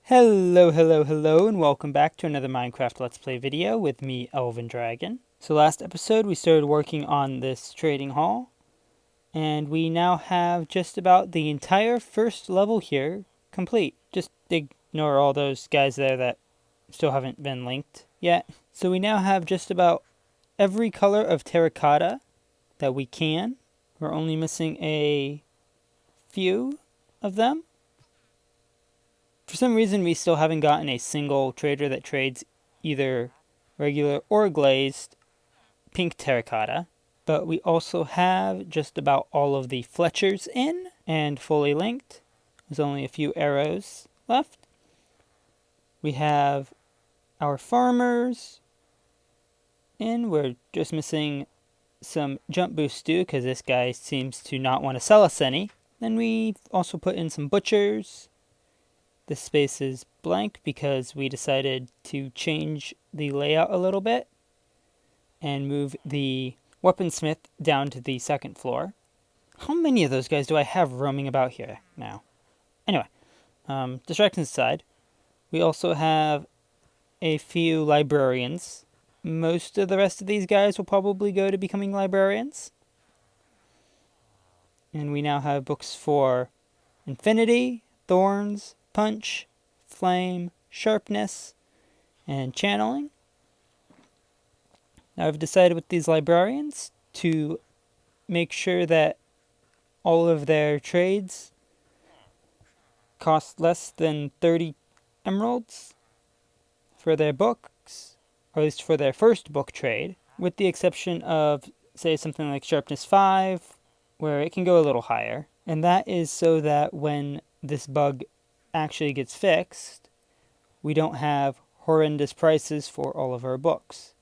Hello, and welcome back to another Minecraft Let's Play video with me, Elven Dragon. So last episode we started working on this trading hall, and we now have just about the entire first level here complete. Just ignore all those guys there that still haven't been linked yet. So we now have just about every color of terracotta that we can. We're only missing a few of them. For some reason, we still haven't gotten a single trader that trades either regular or glazed pink terracotta. But we also have just about all of the Fletchers in and fully linked. There's only a few arrows left. We have our farmers in. We're just missing some jump boost stew because this guy seems to not want to sell us any. Then we also put in some butchers. This space is blank because we decided to change the layout a little bit and move the weaponsmith down to the second floor. How many of those guys do I have roaming about here now? Anyway, distractions aside, we also have a few librarians. Most of the rest of these guys will probably go to becoming librarians. And we now have books for Infinity, Thorns, Punch, Flame, Sharpness, and Channeling. Now I've decided with these librarians to make sure that all of their trades cost less than 30 emeralds for their books, or at least for their first book trade, with the exception of, say, something like Sharpness 5, where it can go a little higher. And that is so that when this bug actually gets fixed, we don't have horrendous prices for all of our books.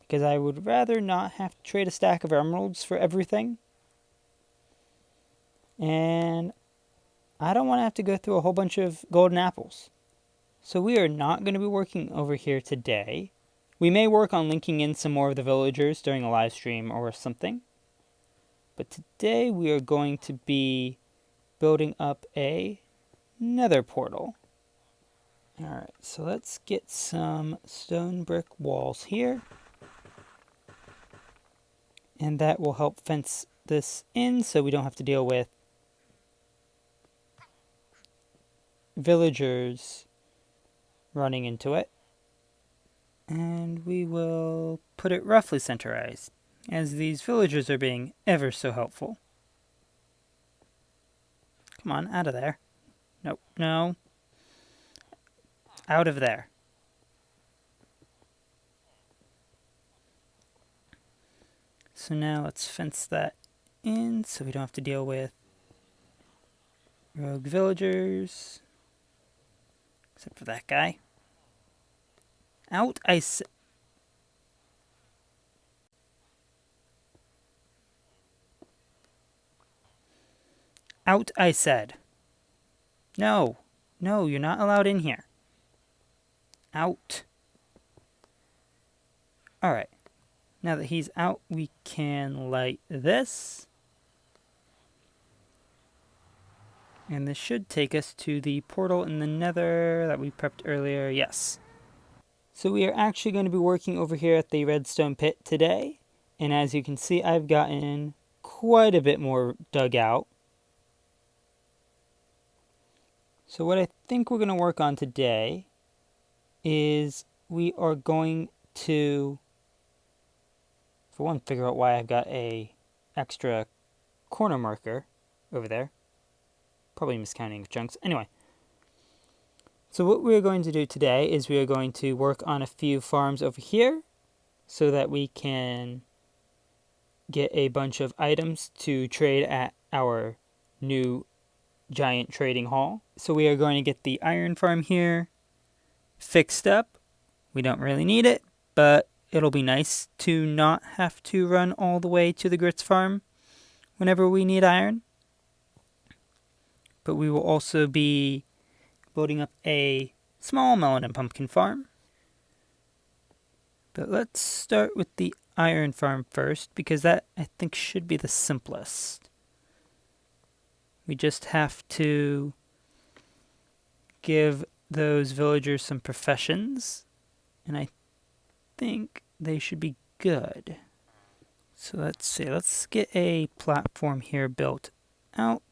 Because I would rather not have to trade a stack of emeralds for everything. And I don't want to have to go through a whole bunch of golden apples. So we are not going to be working over here today. We may work on linking in some more of the villagers during a live stream or something. But today we are going to be building up a nether portal. Alright, so let's get some stone brick walls here. And that will help fence this in so we don't have to deal with villagers running into it. And we will put it roughly centerized, as these villagers are being ever so helpful. Come on, out of there. Nope, no. Out of there. So now let's fence that in so we don't have to deal with rogue villagers. Except for that guy. Out, I said. Out, I said. No. No, you're not allowed in here. Out. Alright. Now that he's out, we can light this. And this should take us to the portal in the nether that we prepped earlier. Yes. So we are actually going to be working over here at the redstone pit today. And as you can see, I've gotten quite a bit more dug out. So what I think we're going to work on today is we are going to, for one, figure out why I've got a extra corner marker over there. Probably miscounting of chunks. Anyway, so what we're going to do today is we are going to work on a few farms over here so that we can get a bunch of items to trade at our new giant trading hall. So we are going to get the iron farm here fixed up. We don't really need it, but it'll be nice to not have to run all the way to the grits farm whenever we need iron. But we will also be building up a small melon and pumpkin farm. But let's start with the iron farm first, because that, I think, should be the simplest. We just have to give those villagers some professions, and I think they should be good. So let's see, let's get a platform here built out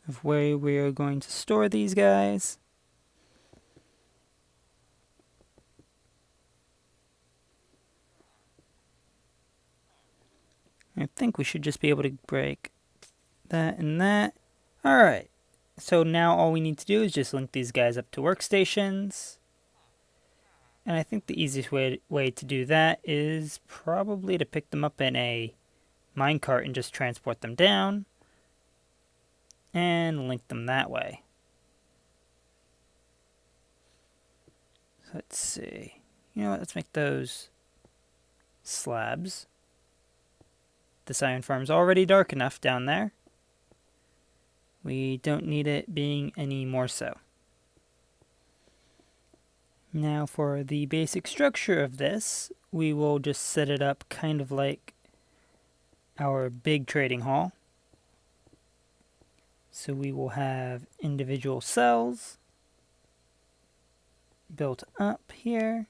of where we are going to store these guys. I think we should just be able to break that and that. Alright, so now all we need to do is just link these guys up to workstations. And I think the easiest way to do that is probably to pick them up in a minecart and just transport them down and link them that way. So let's see. You know what? Let's make those slabs. This iron farm's already dark enough down there. We don't need it being any more so. Now for the basic structure of this, we will just set it up kind of like our big trading hall. So we will have individual cells built up here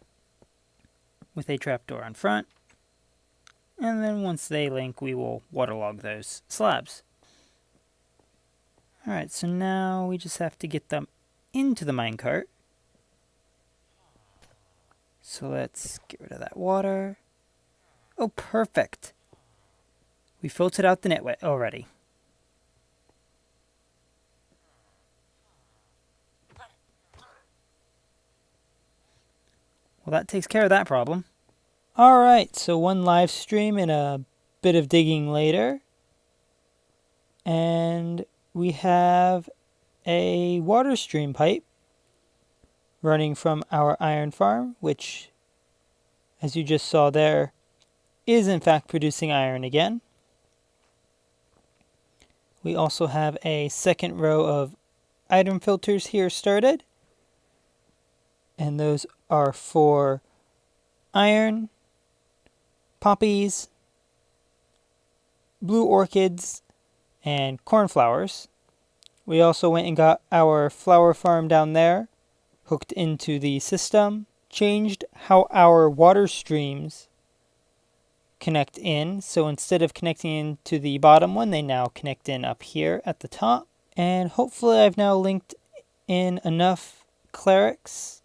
with a trapdoor on front. And then once they link, we will waterlog those slabs. Alright, so now we just have to get them into the minecart. So let's get rid of that water. Oh, perfect. We filtered out the net already. Well, that takes care of that problem. Alright, so one live stream and a bit of digging later. And we have a water stream pipe running from our iron farm, which, as you just saw there, is in fact producing iron again. We also have a second row of item filters here started, and those are for iron, poppies, blue orchids, and cornflowers. We also went and got our flower farm down there hooked into the system, changed how our water streams connect in. So instead of connecting into the bottom one, they now connect in up here at the top. And hopefully I've now linked in enough clerics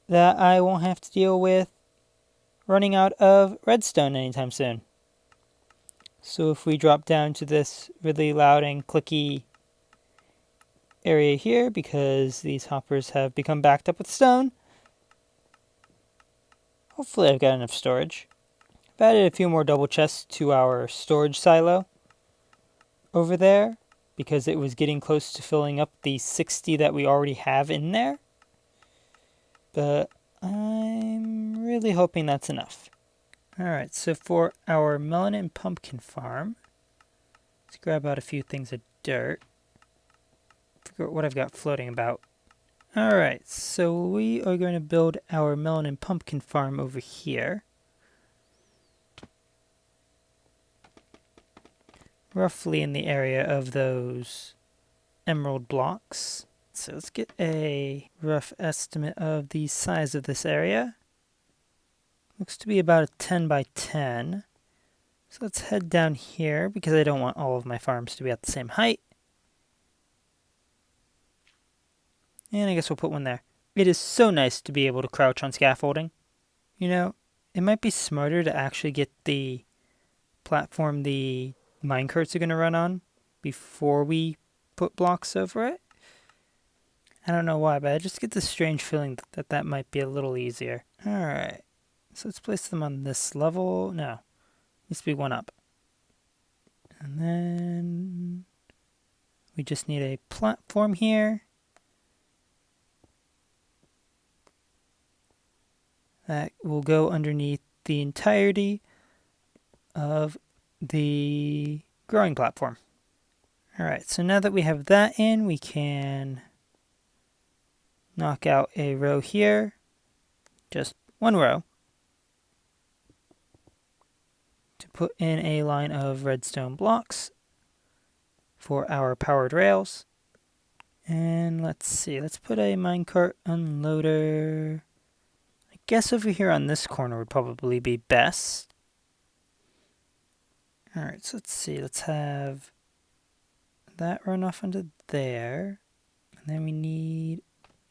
that I won't have to deal with running out of redstone anytime soon. So if we drop down to this really loud and clicky area here, because these hoppers have become backed up with stone, hopefully I've got enough storage. I've added a few more double chests to our storage silo over there, because it was getting close to filling up the 60 that we already have in there. But I'm really hoping that's enough. Alright, so for our melon and pumpkin farm, let's grab out a few things of dirt. Figure out what I've got floating about. Alright, so we are going to build our melon and pumpkin farm over here. Roughly in the area of those emerald blocks. So let's get a rough estimate of the size of this area. Looks to be about a 10 by 10. So let's head down here because I don't want all of my farms to be at the same height. And I guess we'll put one there. It is so nice to be able to crouch on scaffolding. You know, it might be smarter to actually get the platform the minecarts are going to run on before we put blocks over it. I don't know why, but I just get this strange feeling that that might be a little easier. Alright, so let's place them on this level. No, needs to be one up. And then we just need a platform here. That will go underneath the entirety of the growing platform. Alright, so now that we have that in, we can knock out a row here. Just one row. To put in a line of redstone blocks for our powered rails. And let's see, let's put a minecart unloader. I guess over here on this corner would probably be best. Alright, so let's see, let's have that run off onto there. And then we need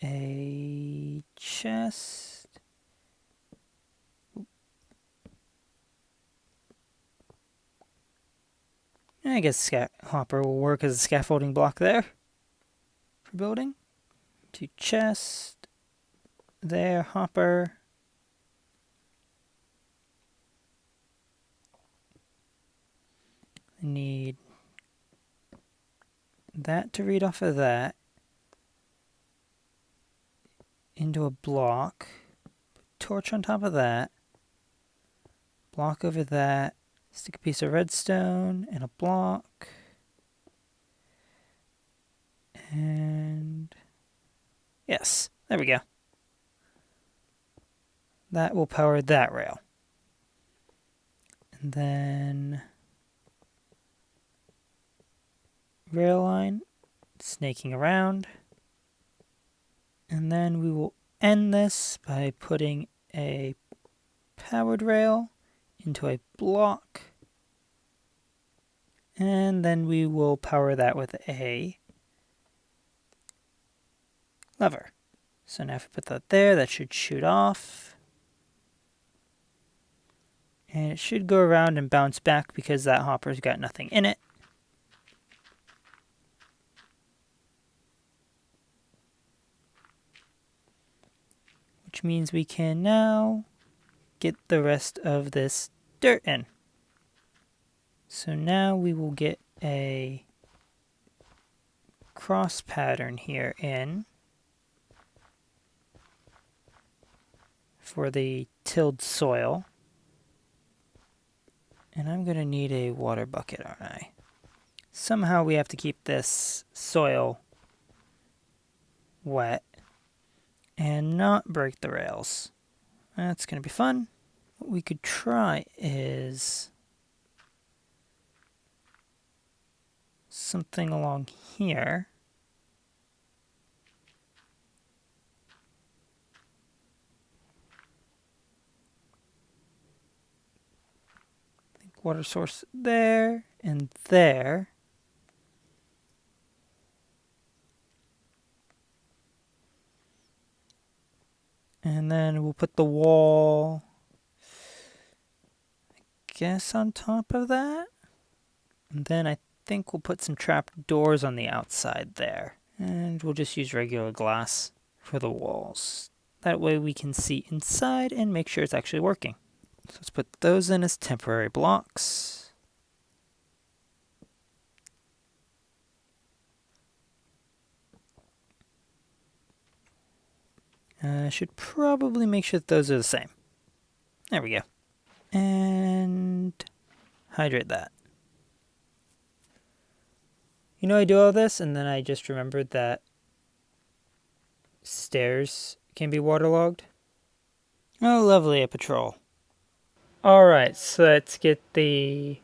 a chest. I guess hopper will work as a scaffolding block there for building. 2 chest. There, hopper. I need that to read off of that into a block. Torch on top of that. Block over that. Stick a piece of redstone and a block. And yes, there we go. That will power that rail. And then rail line, snaking around. And then we will end this by putting a powered rail into a block. And then we will power that with a lever. So now if we put that there, that should shoot off. And it should go around and bounce back because that hopper's got nothing in it. Which means we can now get the rest of this dirt in. So now we will get a cross pattern here in for the tilled soil. And I'm going to need a water bucket, aren't I? Somehow we have to keep this soil wet and not break the rails. That's going to be fun. What we could try is something along here. I think water source there and there. And then we'll put the wall, I guess, on top of that. And then I think we'll put some trap doors on the outside there. And we'll just use regular glass for the walls. That way we can see inside and make sure it's actually working. So let's put those in as temporary blocks. I should probably make sure that those are the same. There we go. And hydrate that. You know, I do all this and then I just remembered that stairs can be waterlogged. Oh, lovely, a patrol. Alright, so let's get the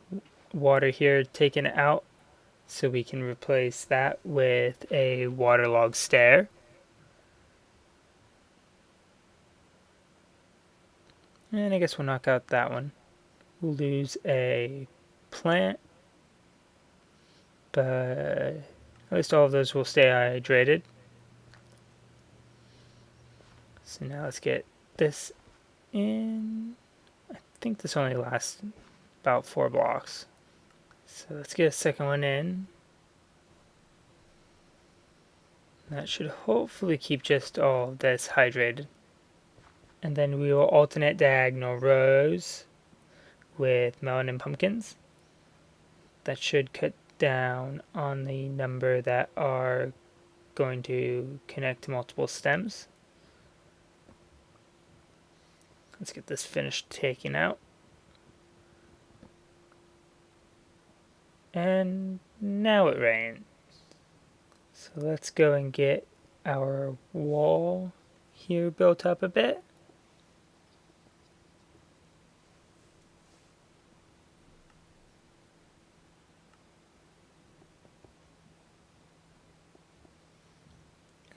water here taken out so we can replace that with a waterlogged stair. And I guess we'll knock out that one. We'll lose a plant, but at least all of those will stay hydrated. So now let's get this in. I think this only lasts about 4 blocks. So let's get a second one in. That should hopefully keep just all of this hydrated. And then we will alternate diagonal rows with melon and pumpkins. That should cut down on the number that are going to connect to multiple stems. Let's get this finished taking out. And now it rains. So let's go and get our wall here built up a bit.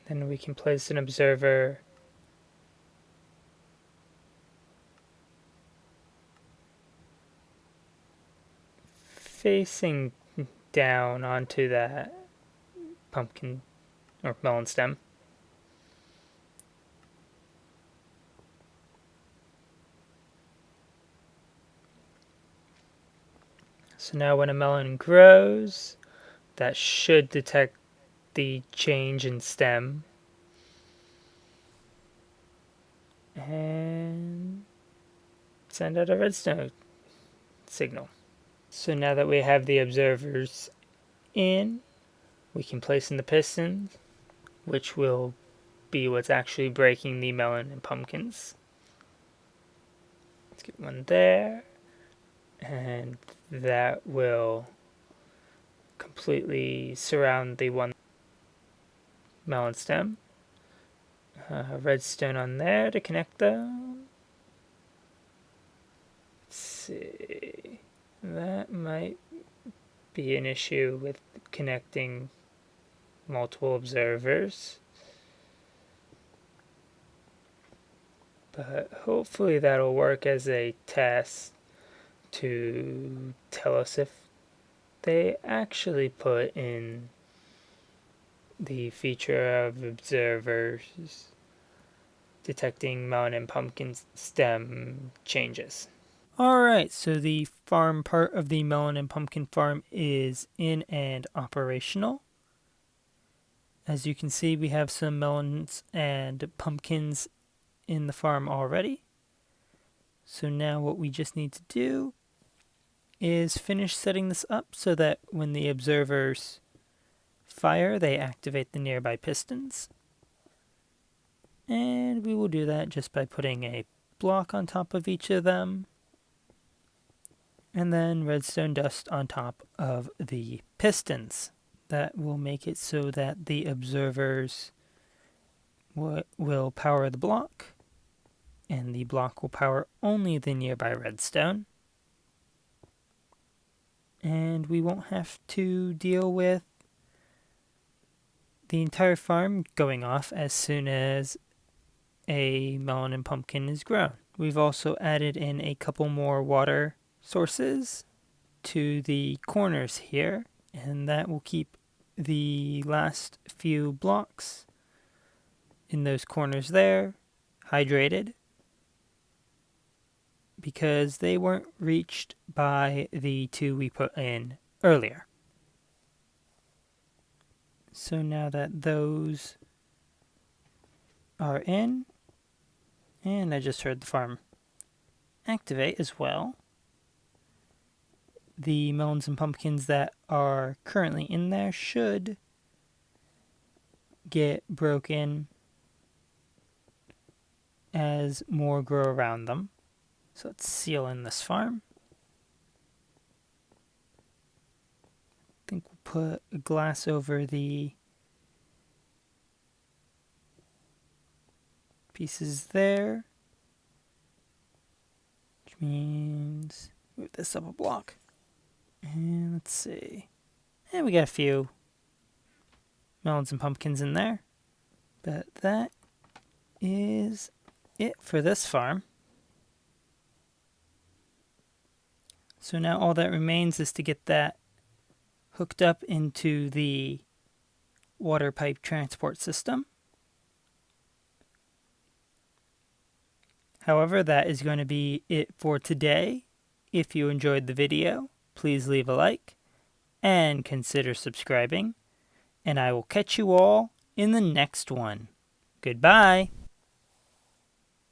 Then we can place an observer facing down onto that pumpkin or melon stem. So now when a melon grows, that should detect the change in stem and send out a redstone signal. So now that we have the observers in, we can place in the pistons, which will be what's actually breaking the melon and pumpkins. Let's get one there, and that will completely surround the one melon stem. Redstone on there to connect them. Let's see. That might be an issue with connecting multiple observers. But hopefully that'll work as a test to tell us if they actually put in the feature of observers detecting melon and pumpkin stem changes. Alright, so the farm part of the melon and pumpkin farm is in and operational. As you can see, we have some melons and pumpkins in the farm already. So now what we just need to do is finish setting this up so that when the observers fire, they activate the nearby pistons. And we will do that just by putting a block on top of each of them, and then redstone dust on top of the pistons. That will make it so that the observers will power the block, and the block will power only the nearby redstone. And we won't have to deal with the entire farm going off as soon as a melon and pumpkin is grown. We've also added in a couple more water sources to the corners here, and that will keep the last few blocks in those corners there hydrated, because they weren't reached by the two we put in earlier. So now that those are in, and I just heard the farm activate as well, the melons and pumpkins that are currently in there should get broken as more grow around them. So let's seal in this farm. I think we'll put a glass over the pieces there, which means move this up a block. And let's see. And we got a few melons and pumpkins in there. But that is it for this farm. So now all that remains is to get that hooked up into the water pipe transport system. However, that is going to be it for today. If you enjoyed the video, please leave a like and consider subscribing. And I will catch you all in the next one. Goodbye.